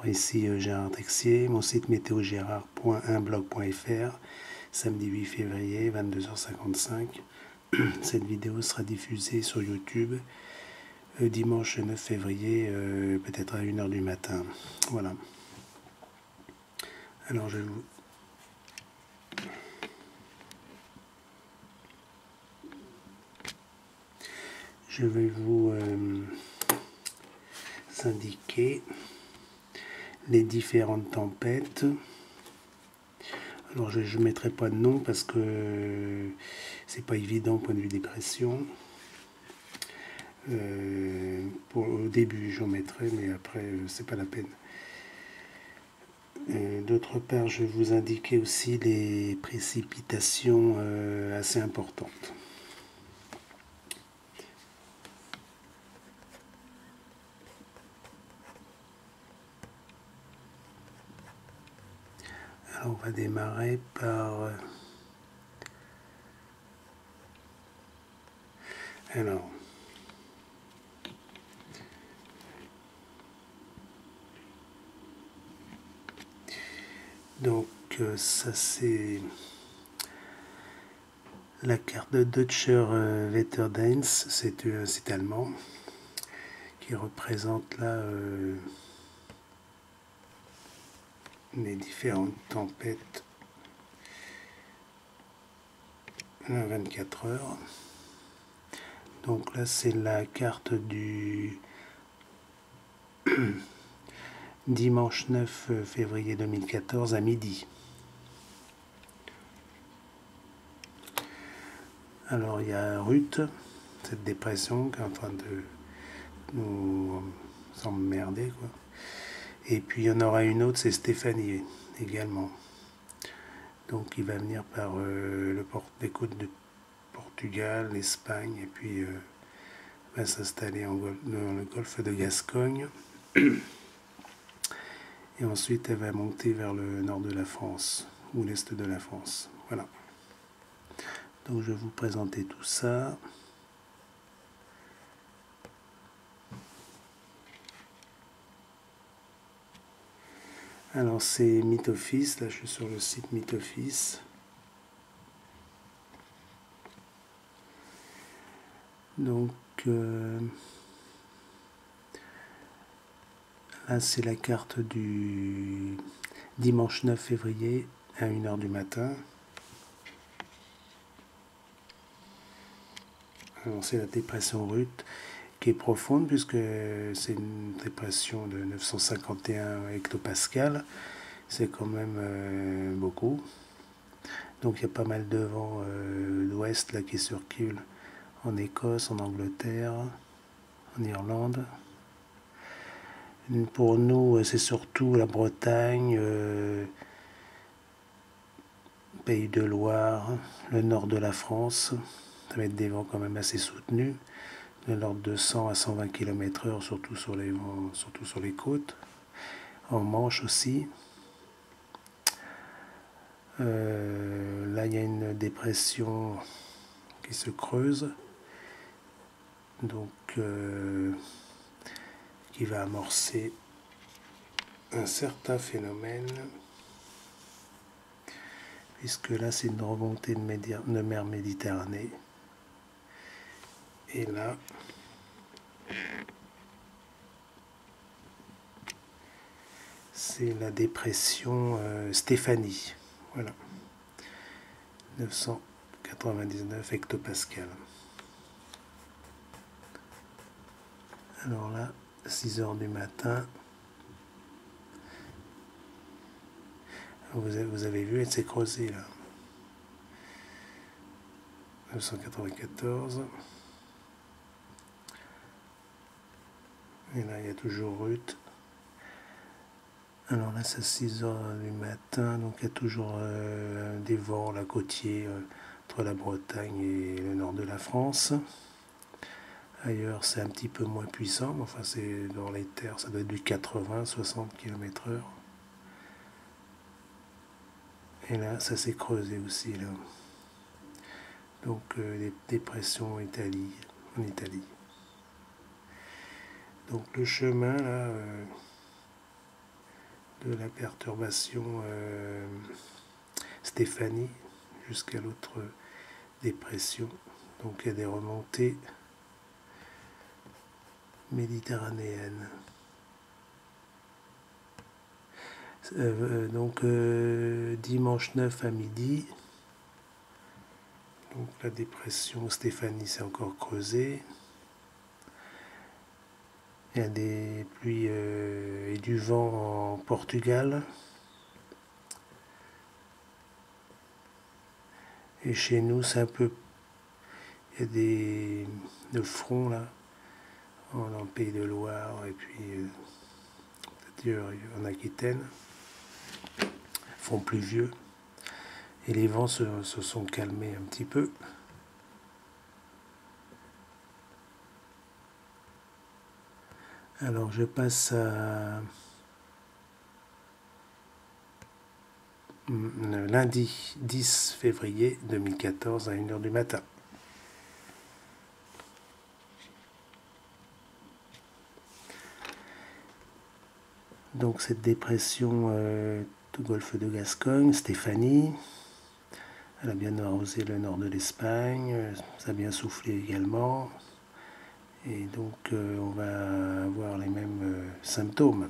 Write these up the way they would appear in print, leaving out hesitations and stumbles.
Alors ici Gérard Texier, mon site météogérard.blog.fr, samedi 8 février, 22h55. Cette vidéo sera diffusée sur YouTube dimanche 9 février, peut-être à 1h du matin. Voilà. Alors je vais vous indiquer les différentes tempêtes. Alors je ne mettrai pas de nom parce que c'est pas évident au point de vue des pressions. Au début j'en mettrai, mais après c'est pas la peine. D'autre part, je vais vous indiquer aussi les précipitations assez importantes. Alors on va démarrer par alors donc ça c'est la carte de Deutscher Wetterdienst, c'est un site allemand qui représente là les différentes tempêtes à 24 heures. Donc là c'est la carte du dimanche 9 février 2014 à midi. Alors il y a Ruth, cette dépression qui est en train de nous emmerder, quoi. Et puis il y en aura une autre, c'est Stéphanie également. Donc il va venir par les côtes de Portugal, l'Espagne, et puis va s'installer dans le golfe de Gascogne. Et ensuite elle va monter vers le nord de la France, ou l'est de la France. Voilà. Donc je vais vous présenter tout ça. Alors c'est Mythoffice, là je suis sur le site Mythoffice. Donc là c'est la carte du dimanche 9 février à 1h du matin. Alors c'est la dépression Ruth qui est profonde puisque c'est une dépression de 951 hectopascales. C'est quand même beaucoup. Donc il y a pas mal de vent d'ouest là qui circule en Écosse, en Angleterre, en Irlande. Pour nous, c'est surtout la Bretagne, Pays de Loire, le nord de la France. Ça va être des vents quand même assez soutenus, de l'ordre de 100 à 120 km/h, surtout sur les côtes. En Manche aussi. Là, il y a une dépression qui se creuse, donc qui va amorcer un certain phénomène, puisque là c'est une remontée de mer Méditerranée, et là c'est la dépression Stéphanie, voilà, 999 hectopascales. Alors là, 6h du matin, vous avez vu, elle s'est creusée là. 994. Et là, il y a toujours Ruth. Alors là, c'est 6h du matin, donc il y a toujours des vents là, côtiers entre la Bretagne et le nord de la France. Ailleurs, c'est un petit peu moins puissant, mais enfin, c'est dans les terres, ça doit être du 80-60 km/h. Et là, ça s'est creusé aussi, là. Donc, des dépressions en Italie. Donc, le chemin, là, de la perturbation Stéphanie jusqu'à l'autre dépression. Donc il y a des remontées méditerranéennes. Donc dimanche 9 à midi, donc la dépression Stéphanie s'est encore creusée. Il y a des pluies et du vent en Portugal. Et chez nous, c'est un peu... Il y a des fronts là, dans le Pays de Loire et puis peut-être en Aquitaine. Front pluvieux. Et les vents se sont calmés un petit peu. Alors je passe à lundi 10 février 2014 à 1h du matin. Donc cette dépression du golfe de Gascogne, Stéphanie, elle a bien arrosé le nord de l'Espagne, ça a bien soufflé également. Et donc on va avoir les mêmes symptômes.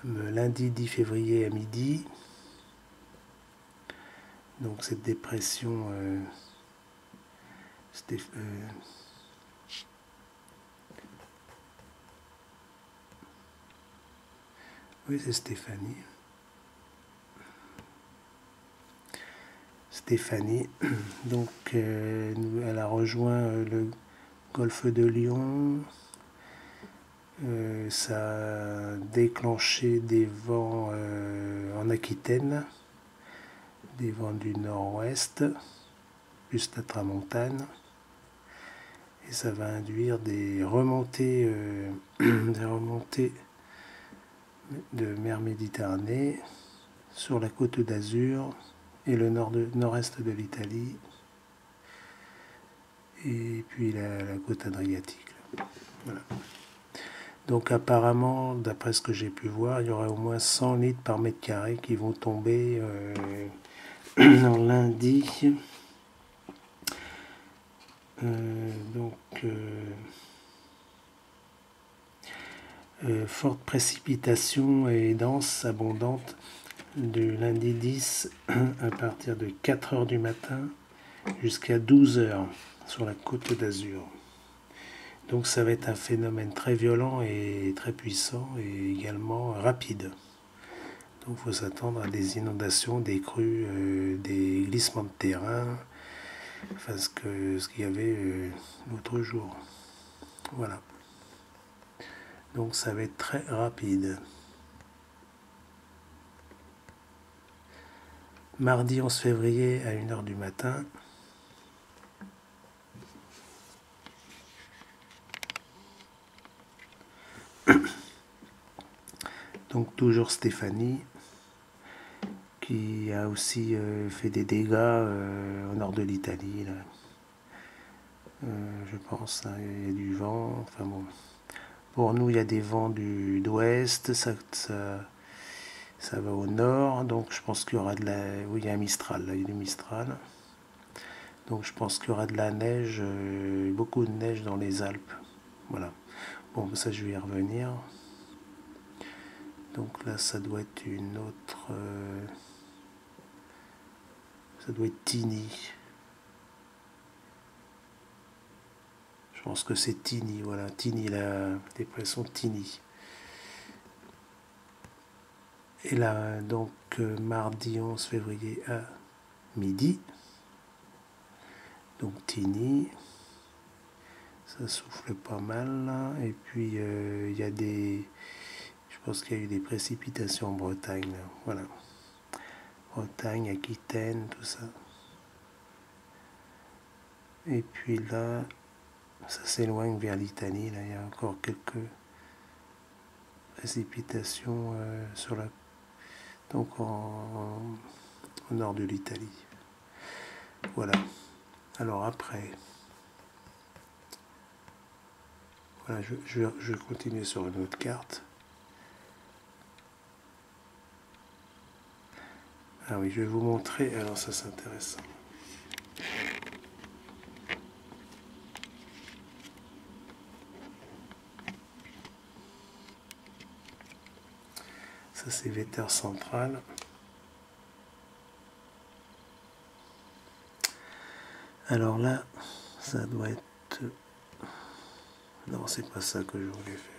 Le lundi 10 février à midi, donc cette dépression oui, c'est Stéphanie. Stéphanie, donc elle a rejoint le golfe de Lion. Ça a déclenché des vents en Aquitaine, des vents du nord-ouest, plus la tramontane. Et ça va induire des remontées, des remontées de mer Méditerranée sur la côte d'Azur et le nord-est de l'Italie, et puis la côte adriatique. Voilà. Donc apparemment, d'après ce que j'ai pu voir, il y aura au moins 100 litres par mètre carré qui vont tomber lundi. Forte précipitation et dense, abondante, du lundi 10 à partir de 4 h du matin jusqu'à 12 h sur la côte d'Azur. Donc ça va être un phénomène très violent et très puissant et également rapide. Donc il faut s'attendre à des inondations, des crues, des glissements de terrain, enfin ce qu'il y avait l'autre jour. Voilà. Donc ça va être très rapide. Mardi 11 février à 1 h du matin. Donc toujours Stéphanie, qui a aussi fait des dégâts au nord de l'Italie. Je pense, hein, il y a du vent. Enfin bon. Pour nous, il y a des vents d'ouest, ça va au nord. Donc je pense qu'il y aura de la... Oui, il y a un Mistral, là, il y a du Mistral. Donc je pense qu'il y aura de la neige, beaucoup de neige dans les Alpes. Voilà. Bon, ça je vais y revenir. Donc là, ça doit être une autre... ça doit être Tini. Je pense que c'est Tini, voilà. Tini, la dépression Tini. Et là, donc, mardi 11 février à midi. Donc Tini. Ça souffle pas mal. Là. Et puis, il y a des... Je pense qu'il y a eu des précipitations en Bretagne. Là. Voilà. Bretagne, Aquitaine, tout ça. Et puis là, ça s'éloigne vers l'Italie. Là, il y a encore quelques précipitations sur la... Donc au nord de l'Italie. Voilà. Alors après, voilà, je vais continuer sur une autre carte. Ah oui, je vais vous montrer, alors ça c'est intéressant. Ça c'est Vétère central. Alors là, ça doit être... Non, c'est pas ça que je voulais faire.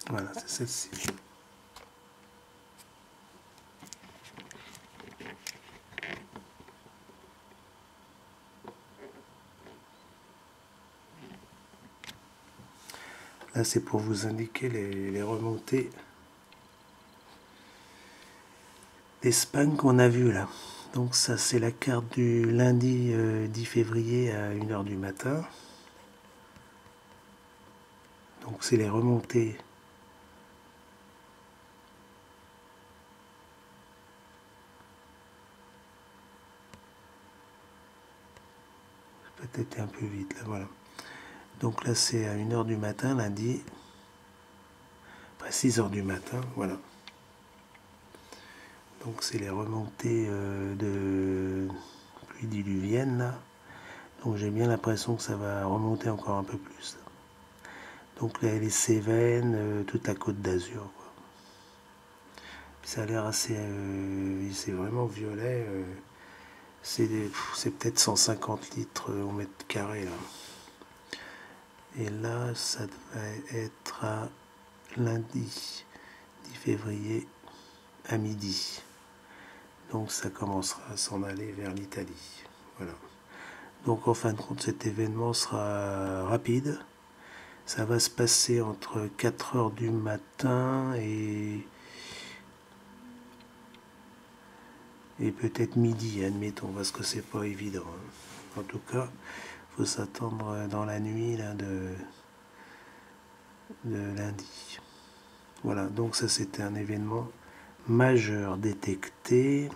Voilà, c'est celle-ci. Là, c'est pour vous indiquer les remontées d'Espagne qu'on a vues là. Donc ça, c'est la carte du lundi 10 février à 1h du matin. Donc c'est les remontées peut-être un peu vite là, voilà. Donc là c'est à 1h du matin lundi, après 6h du matin, voilà. Donc c'est les remontées de pluie diluvienne là. Donc j'ai bien l'impression que ça va remonter encore un peu plus. Donc là les Cévennes, toute la côte d'Azur. Ça a l'air assez... c'est vraiment violet. C'est peut-être 150 litres au mètre carré là. Et là ça devait être à lundi 10 février à midi. Donc ça commencera à s'en aller vers l'Italie. Voilà. Donc en fin de compte cet événement sera rapide. Ça va se passer entre 4h du matin et peut-être midi, admettons, parce que c'est pas évident. En tout cas, il faut s'attendre dans la nuit là, de lundi. Voilà, donc ça c'était un événement majeur détecté.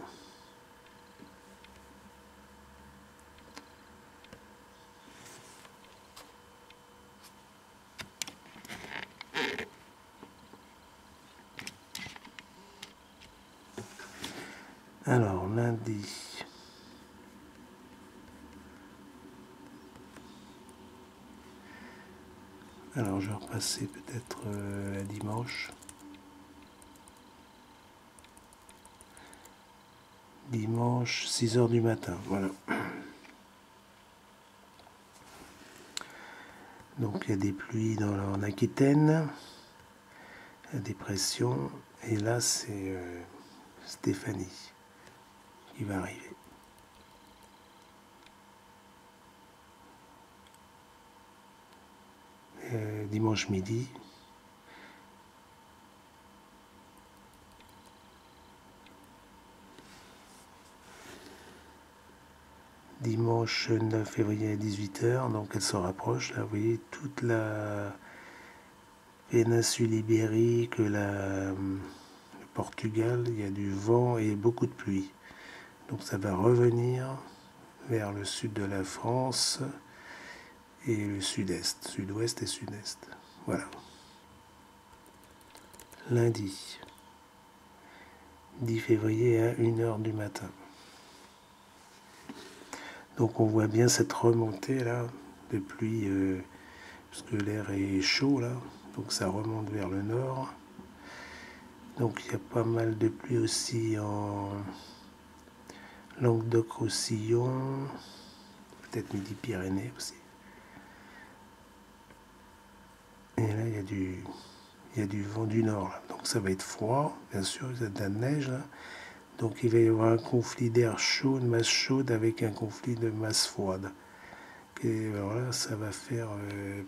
Alors, lundi. Alors, je vais repasser peut-être à dimanche. Dimanche, 6h du matin, voilà. Donc, il y a des pluies en Aquitaine, la dépression, et là, c'est Stéphanie qui va arriver. Dimanche midi. Dimanche 9 février à 18h, donc elle se rapproche. Là, vous voyez, toute la péninsule ibérique, le Portugal, il y a du vent et beaucoup de pluie. Donc ça va revenir vers le sud de la France et le sud-est, sud-ouest et sud-est. Voilà. Lundi 10 février à 1h du matin. Donc on voit bien cette remontée là de pluie, parce que l'air est chaud là, donc ça remonte vers le nord. Donc il y a pas mal de pluie aussi en Languedoc-Roussillon, peut-être Midi-Pyrénées aussi. Et là il y a du vent du nord, là. Donc ça va être froid, bien sûr, il y a de la neige là. Donc il va y avoir un conflit d'air chaud, de masse chaude avec un conflit de masse froide. Et alors là, ça va faire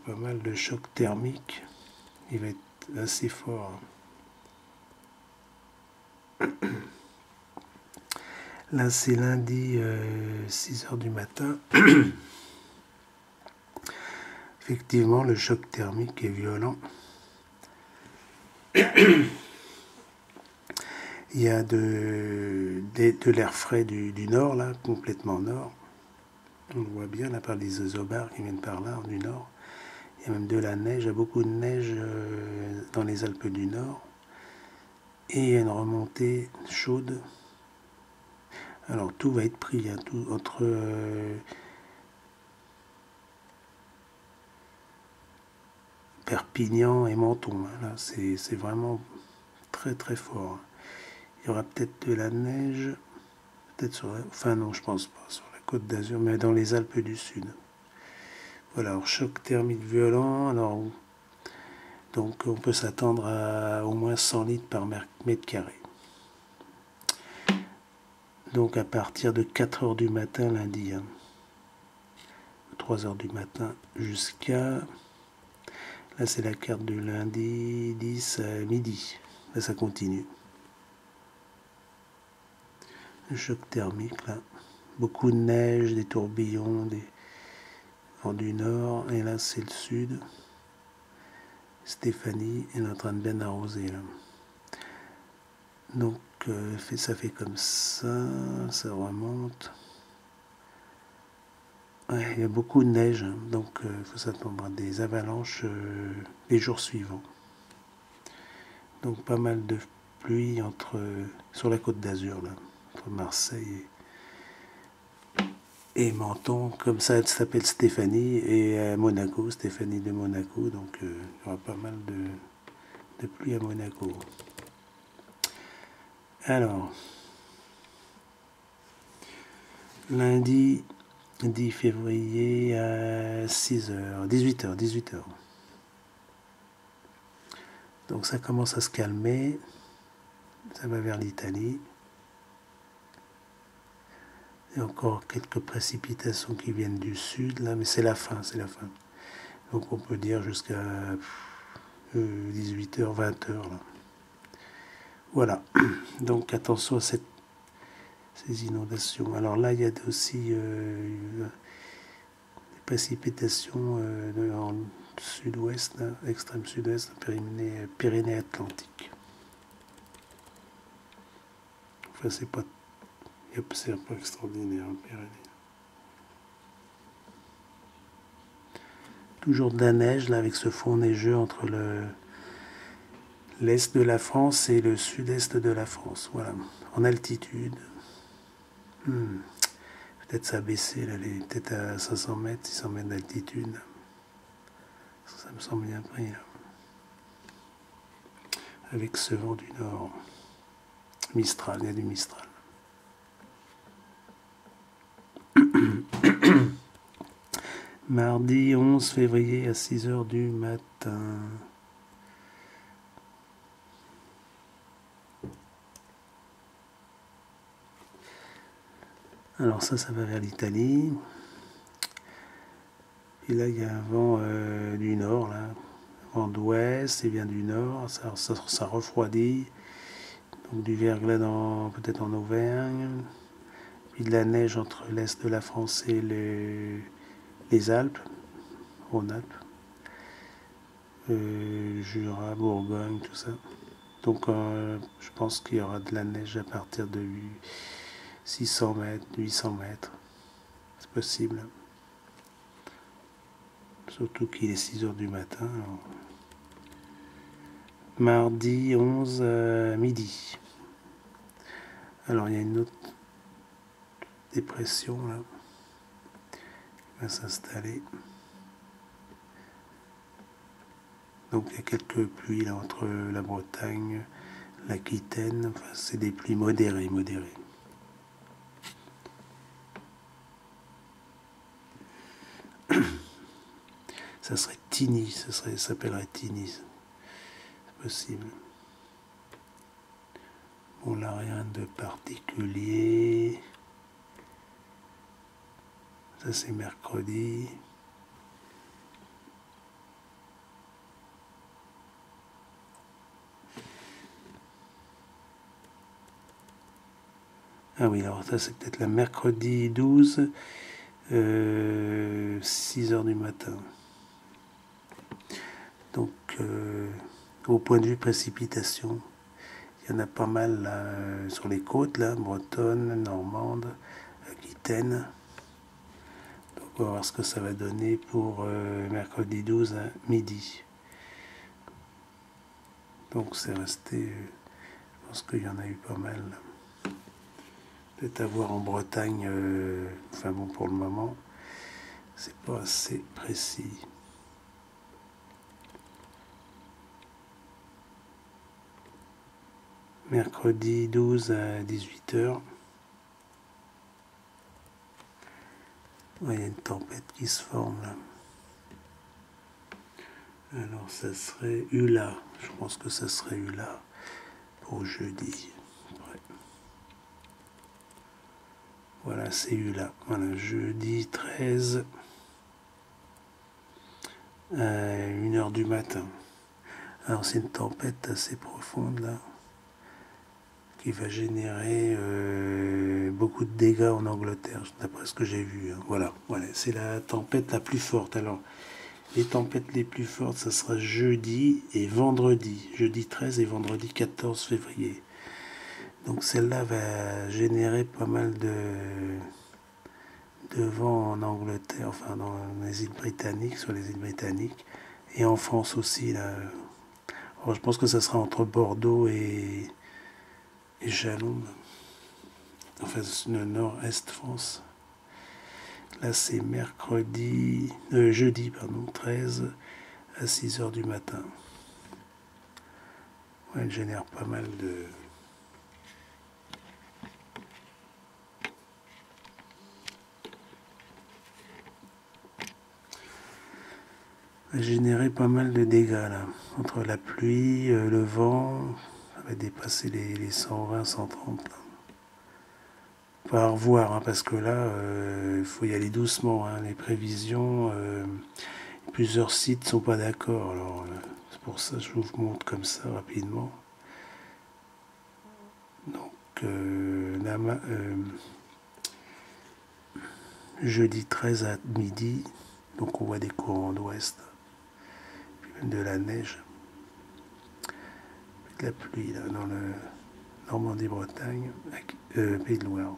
pas mal de chocs thermiques. Il va être assez fort. Là, c'est lundi 6h du matin. Effectivement, le choc thermique est violent. Il y a de l'air frais du nord, là, complètement nord. On le voit bien, là, par les isobars qui viennent par là, du nord. Il y a même de la neige, il y a beaucoup de neige dans les Alpes du Nord. Et il y a une remontée chaude. Alors tout va être pris, hein, tout, entre Perpignan et Menton. Hein, là, c'est vraiment très très fort. Il y aura peut-être de la neige, peut-être sur la... Enfin non, je pense pas, sur la Côte d'Azur, mais dans les Alpes du Sud. Voilà, alors choc thermique violent, alors... Donc on peut s'attendre à au moins 100 litres par mètre carré. Donc à partir de 4 heures du matin lundi, hein, 3 heures du matin jusqu'à... Là c'est la carte du lundi 10 à midi. Là ça continue. Le choc thermique là. Beaucoup de neige, des tourbillons, des vents du nord. Et là c'est le sud. Stéphanie est en train de bien arroser là. Donc ça fait comme ça remonte. Ouais, il y a beaucoup de neige, hein, donc il faut s'attendre à des avalanches les jours suivants. Donc pas mal de pluie sur la côte d'Azur, là, entre Marseille et Menton, comme ça elle s'appelle Stéphanie, et Monaco, Stéphanie de Monaco, donc il y aura pas mal de pluie à Monaco. Alors, lundi 10 février à 6h, 18h. Donc ça commence à se calmer, ça va vers l'Italie. Il y a encore quelques précipitations qui viennent du sud, là, mais c'est la fin. Donc on peut dire jusqu'à 18h, 20h. Là. Voilà, donc attention à ces inondations. Alors là, il y a aussi des précipitations en sud-ouest, extrême sud-ouest, Pyrénées-Atlantiques. Enfin, c'est pas extraordinaire, en Pyrénées. Toujours de la neige, là, avec ce fond neigeux entre l'est de la France et le sud-est de la France. Voilà, en altitude. Peut-être ça a baissé, là, peut-être à 500 mètres, 600 mètres d'altitude. Ça me semble bien pris, là. Avec ce vent du nord. Mistral, il y a du Mistral. Mardi 11 février à 6h du matin. Alors ça va vers l'Italie. Et là, il y a un vent du nord, là. Vent d'ouest, il vient du nord, ça refroidit. Donc du verglas peut-être en Auvergne. Puis de la neige entre l'est de la France et les Alpes, Rhône-Alpes, Jura, Bourgogne, tout ça. Donc je pense qu'il y aura de la neige à partir de 600 mètres, 800 mètres. C'est possible. Surtout qu'il est 6 heures du matin. Alors. Mardi 11 midi. Alors il y a une autre dépression là qui va s'installer. Donc il y a quelques pluies là entre la Bretagne, l'Aquitaine. Enfin, c'est des pluies modérées. Ça serait Tini, ça s'appellerait Tini. C'est possible. Bon, là, rien de particulier. Ça, c'est mercredi. Ah oui, alors ça, c'est peut-être la mercredi 12, 6 heures du matin. Donc, Au point de vue précipitation, il y en a pas mal là, sur les côtes, là, Bretonne, Normande, Aquitaine. Donc on va voir ce que ça va donner pour mercredi 12 à midi. Donc c'est resté, je pense qu'il y en a eu pas mal. Peut-être à voir en Bretagne, enfin bon, pour le moment, c'est pas assez précis. Mercredi 12 à 18h. Il y a une tempête qui se forme là. Alors ça serait Ula. Je pense que ça serait Ula pour jeudi. Ouais. Voilà, c'est Ula. Voilà, jeudi 13 à 1h du matin. Alors c'est une tempête assez profonde là, qui va générer beaucoup de dégâts en Angleterre, d'après ce que j'ai vu. Hein. Voilà, c'est la tempête la plus forte. Alors, les tempêtes les plus fortes, ça sera jeudi et vendredi. Jeudi 13 et vendredi 14 février. Donc celle-là va générer pas mal de vent en Angleterre, enfin dans les îles britanniques, sur les îles britanniques, et en France aussi. Là. Alors, je pense que ça sera entre Bordeaux et Chalon, enfin le nord-est France. Là c'est jeudi 13 à 6h du matin. Ouais, elle génère pas mal de... Elle générer pas mal de dégâts là. Entre la pluie, le vent, ça va dépasser les 120, 130. Là. Faut revoir, hein, parce que là, il faut y aller doucement. Hein, les prévisions, plusieurs sites ne sont pas d'accord. Alors, c'est pour ça que je vous montre comme ça rapidement. Donc, jeudi 13 à midi, donc on voit des courants d'ouest, puis même de la neige, de la pluie là, dans le Normandie-Bretagne, Pays de Loire.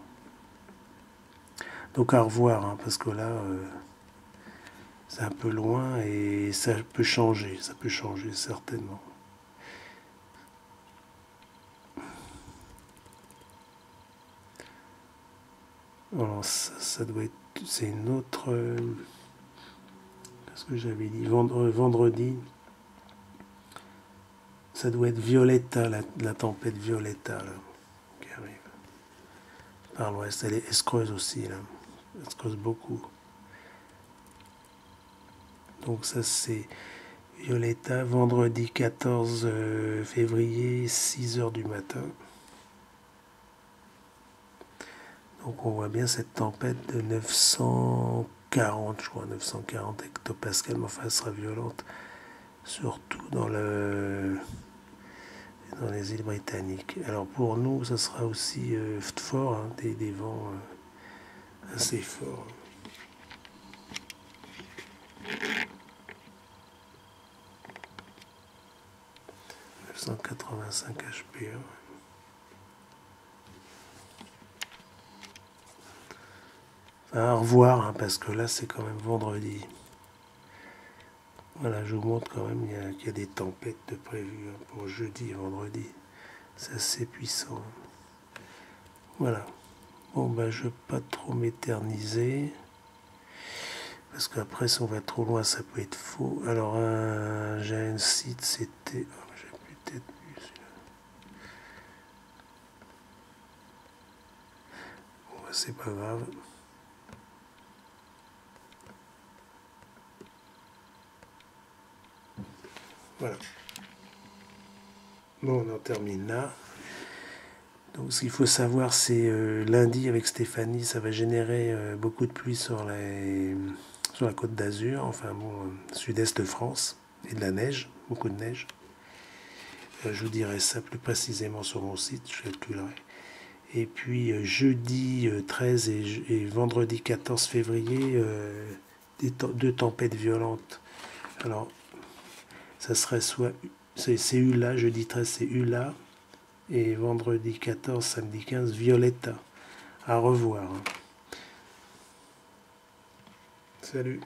Donc à revoir, hein, parce que là, c'est un peu loin et ça peut changer certainement. Alors ça doit être, c'est une autre, qu'est-ce que j'avais dit, vendredi, ça doit être Violetta, la tempête Violetta là, qui arrive par l'ouest. Elle est escreuse aussi là, elle se creuse beaucoup. Donc ça c'est Violetta, vendredi 14 février, 6h du matin. Donc on voit bien cette tempête de 940, je crois, 940 hectopascales, mais enfin elle sera violente, surtout dans les îles britanniques. Alors pour nous, ça sera aussi fort, hein, des vents assez forts. 985 HP. À revoir, hein, parce que là c'est quand même vendredi. Voilà, je vous montre quand même qu'il y a des tempêtes de prévues hein, pour jeudi et vendredi. C'est assez puissant. Voilà. Bon, ben, je ne veux pas trop m'éterniser. Parce qu'après, si on va trop loin, ça peut être faux. Alors, j'ai un site, c'était... Oh, j'ai peut-être vu celui-là. Bon, ben, c'est pas grave. Voilà. Bon, on en termine là. Donc ce qu'il faut savoir, c'est lundi avec Stéphanie, ça va générer beaucoup de pluie sur la côte d'Azur, enfin bon, sud-est de France, et de la neige, beaucoup de neige. Je vous dirai ça plus précisément sur mon site, je calculerai. Et puis jeudi 13 et vendredi 14 février, deux tempêtes violentes. Alors, ça serait soit c'est Ula, jeudi 13 c'est Ula, et vendredi 14, samedi 15, Violetta. À revoir. Salut.